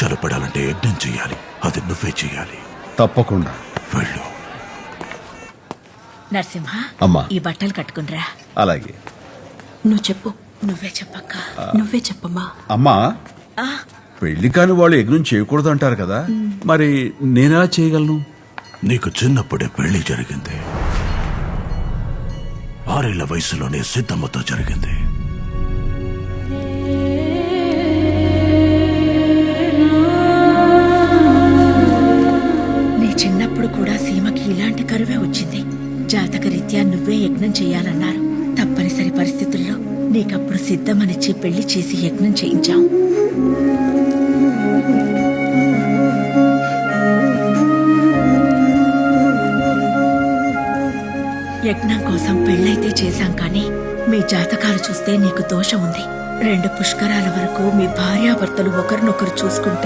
వర్షాలు పడాలంటే యజ్ఞం చెయ్యాలి. అది నువ్వే చెయ్యాలి. తప్పకుండా. వెళ్ళు. నరసింహ, అమ్మా. ఈ బట్టలు కట్టుకునిరా. అలాగే. నువ్వు చెప్పు. నువ్వే చెప్పక్క. నువ్వే చెప్పమ్మా. అమ్మా, ఆ, పెళ్లి కాని వాళ్ళు యజ్ఞం చేయకూడదు అంటారు కదా, మరి నేనెలా చేయగలను? నీకు చిన్నప్పుడే పెళ్లి జరిగింది. 6 ఏళ్ల వయసులోనే సిద్ధమ్మతో జరిగింది. నీ చిన్నప్పుడు కూడా సీమకి ఇలాంటి కరువే వచ్చింది. జాతకరీత్యా నువ్వే యజ్ఞం చెయ్యాలన్నారు. తప్పనిసరి పరిస్థితుల్లో నీకప్పుడు సిద్ధమనిచ్చి పెళ్లి చేసి యజ్ఞం చేయించాం. యజ్ఞం కోసం పెళ్ళైతే చేశాం, కానీ మీ జాతకాలు చూస్తే నీకు దోషం ఉంది. 2 పుష్కరాల వరకు మీ భార్యాభర్తలు ఒకరినొకరు చూసుకుంటే